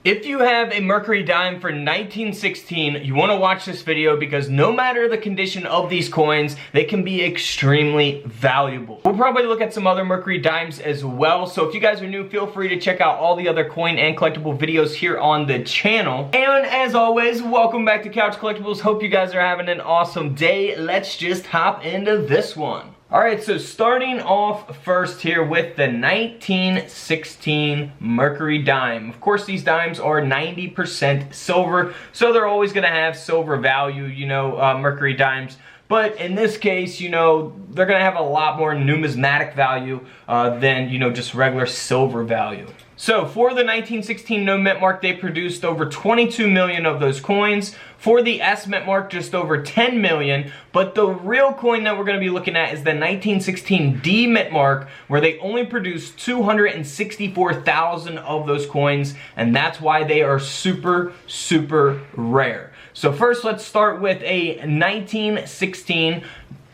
If you have a Mercury dime for 1916, you want to watch this video because no matter the condition of these coins, they can be extremely valuable. We'll probably look at some other Mercury dimes as well, so if you guys are new, feel free to check out all the other coin and collectible videos here on the channel. And as always, welcome back to Couch Collectibles. Hope you guys are having an awesome day. Let's just hop into this one. Alright, so starting off first here with the 1916 Mercury dime. Of course, these dimes are 90% silver, so they're always going to have silver value, Mercury dimes. But in this case, they're going to have a lot more numismatic value than, just regular silver value. So for the 1916 no mint mark, they produced over 22 million of those coins. For the S mint mark, just over 10 million. But the real coin that we're going to be looking at is the 1916 D mint mark, where they only produced 264,000 of those coins. And that's why they are super, super rare. So first, let's start with a 1916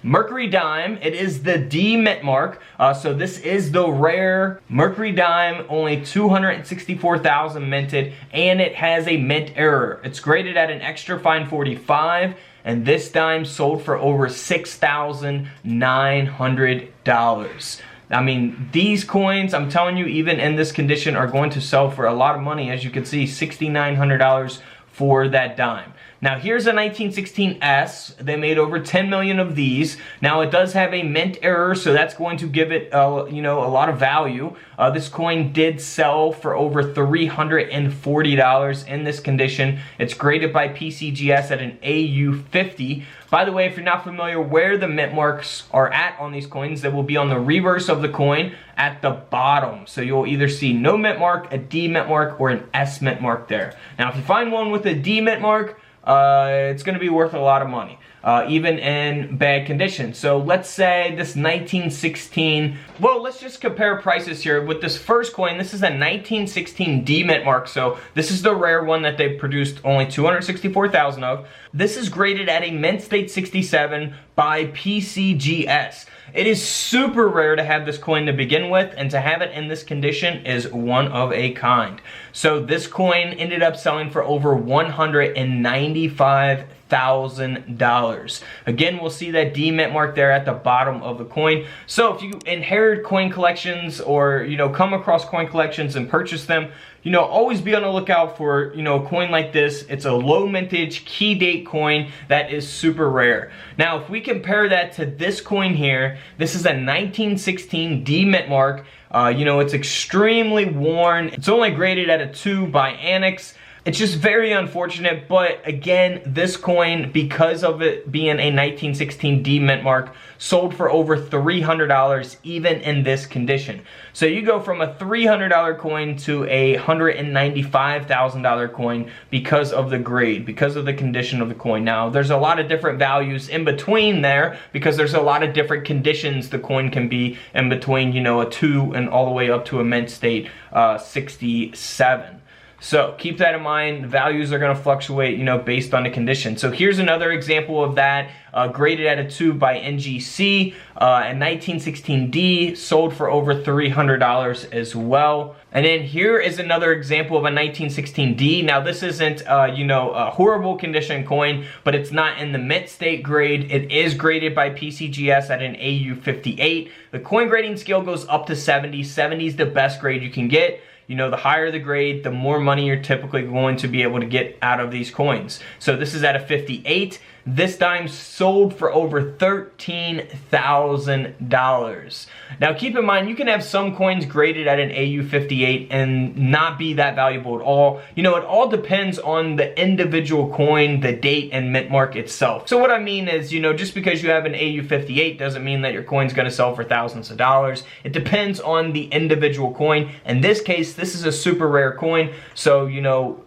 Mercury dime. It is the D mint mark, so this is the rare Mercury dime, only 264,000 minted, and it has a mint error. It's graded at an extra fine 45, and this dime sold for over $6,900. I mean, these coins, I'm telling you, even in this condition, are going to sell for a lot of money. As you can see, $6,900 for that dime. Now here's a 1916S. They made over 10 million of these. Now it does have a mint error, so that's going to give it a lot of value. This coin did sell for over $340 in this condition. It's graded by PCGS at an AU50. By the way, if you're not familiar where the mint marks are at on these coins, they will be on the reverse of the coin at the bottom. So you'll either see no mint mark, a D mint mark, or an S mint mark there. Now if you find one with a D mint mark, it's going to be worth a lot of money, even in bad condition. So let's say this 1916, well, let's just compare prices here. With this first coin, this is a 1916 D mint mark, so this is the rare one that they produced only 264,000 of. This is graded at a mint state 67 by PCGS. It is super rare to have this coin to begin with, and to have it in this condition is one of a kind. So this coin ended up selling for over $195,000. Again, we'll see that D mint mark there at the bottom of the coin. So if you inherit coin collections or, come across coin collections and purchase them, always be on the lookout for, a coin like this. It's a low mintage key date coin that is super rare. Now, if we compare that to this coin here, this is a 1916 D mint mark. It's extremely worn. It's only graded at a 2 by Annex. It's just very unfortunate, but again, this coin, because of it being a 1916 D mint mark, sold for over $300 even in this condition. So you go from a $300 coin to a $195,000 coin because of the grade, because of the condition of the coin. Now, there's a lot of different values in between there because there's a lot of different conditions the coin can be in between, a 2 and all the way up to a mint state 67. So keep that in mind. The values are going to fluctuate, based on the condition. So here's another example of that, graded at a 2 by NGC, a 1916D, sold for over $300 as well. And then here is another example of a 1916D. Now this isn't, a horrible condition coin, but it's not in the mint state grade. It is graded by PCGS at an AU58. The coin grading scale goes up to 70. 70 is the best grade you can get. The higher the grade, the more money you're typically going to be able to get out of these coins. So this is at a 58. This dime sold for over $13,000. Now keep in mind, you can have some coins graded at an AU58 and not be that valuable at all. It all depends on the individual coin, the date, and mint mark itself. So what I mean is, just because you have an AU58 doesn't mean that your coin's going to sell for thousands of dollars. It depends on the individual coin. In this case, this is a super rare coin. So,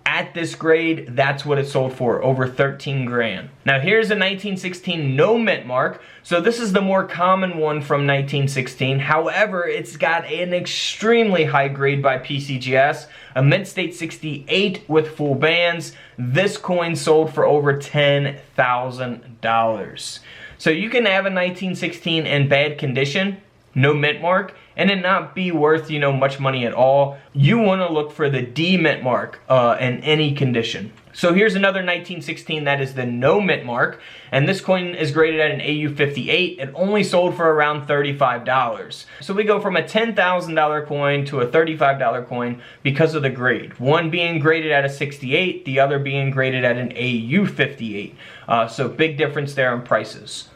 at this grade, that's what it sold for, over 13 grand. Now here's a 1916 no mint mark. So this is the more common one from 1916. However, it's got an extremely high grade by PCGS, a mint state 68 with full bands. This coin sold for over $10,000. So you can have a 1916 in bad condition no mint mark, and it not be worth, you know, much money at all. You want to look for the D mint mark in any condition. So here's another 1916 that is the no mint mark, and this coin is graded at an AU 58. It only sold for around $35. So we go from a $10,000 coin to a $35 coin because of the grade. One being graded at a 68, the other being graded at an AU 58. So big difference there in prices.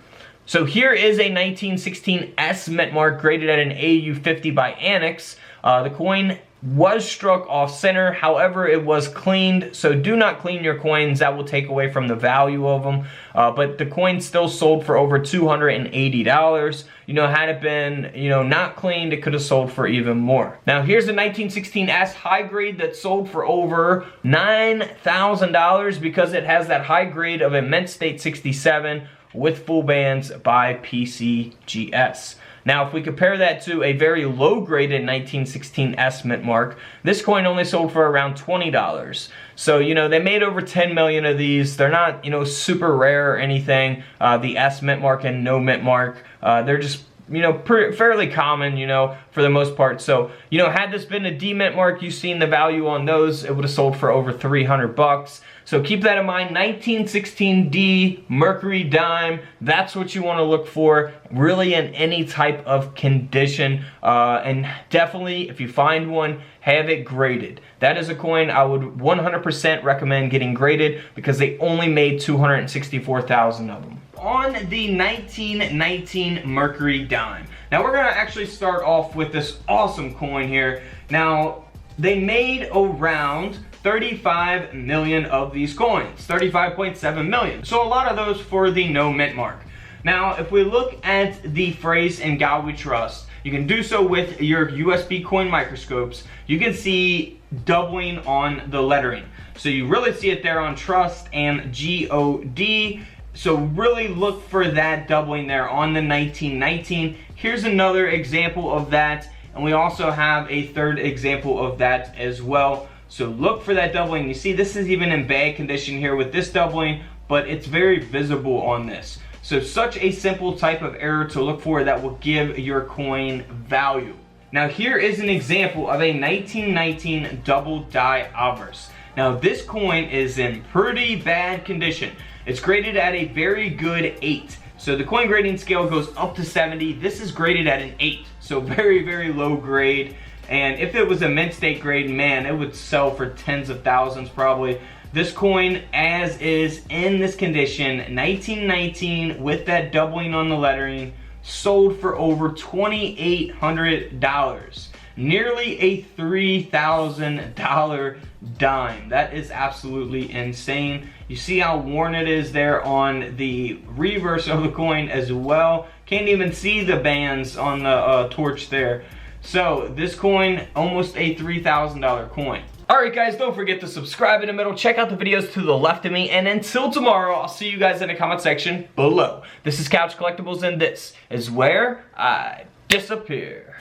So here is a 1916 S mint mark graded at an AU 50 by Annex. The coin was struck off center, however it was cleaned, so do not clean your coins. That will take away from the value of them. But the coin still sold for over $280. You know, had it been, you know, not cleaned, it could have sold for even more. Now here's a 1916 S high grade that sold for over $9,000 because it has that high grade of a mint state 67 with full bands by PCGS. Now, if we compare that to a very low-graded 1916 S mint mark, this coin only sold for around $20. So, you know, they made over 10 million of these. They're not, you know, super rare or anything. The S mint mark and no mint mark, they're just, you know, fairly common, you know, for the most part. So, you know, had this been a D mint mark, you've seen the value on those, it would have sold for over 300 bucks. So keep that in mind. 1916 D Mercury dime, that's what you want to look for really in any type of condition. And definitely, if you find one, have it graded. That is a coin I would 100% recommend getting graded because they only made 264,000 of them. On the 1919 Mercury dime. Now we're gonna actually start off with this awesome coin here. Now they made around 35 million of these coins, 35.7 million. So a lot of those for the no mint mark. Now if we look at the phrase "In God We Trust," you can do so with your USB coin microscopes. You can see doubling on the lettering. So you really see it there on trust and GOD. So really look for that doubling there on the 1919. Here's another example of that, and we also have a third example of that as well. So look for that doubling. You see this is even in bad condition here with this doubling, but it's very visible on this. So such a simple type of error to look for that will give your coin value. Now here is an example of a 1919 double die obverse. Now this coin is in pretty bad condition. It's graded at a very good 8. So the coin grading scale goes up to 70. This is graded at an 8. So very, very low grade. And if it was a mint state grade, man, it would sell for tens of thousands probably. This coin, as is in this condition, 1919 with that doubling on the lettering, sold for over $2,800. Nearly a $3,000 dime. That is absolutely insane. You see how worn it is there on the reverse of the coin as well. Can't even see the bands on the torch there. So this coin, almost a $3,000 coin. Alright guys, don't forget to subscribe in the middle, check out the videos to the left of me, and until tomorrow, I'll see you guys in the comment section below. This is Couch Collectibles, and this is where I disappear.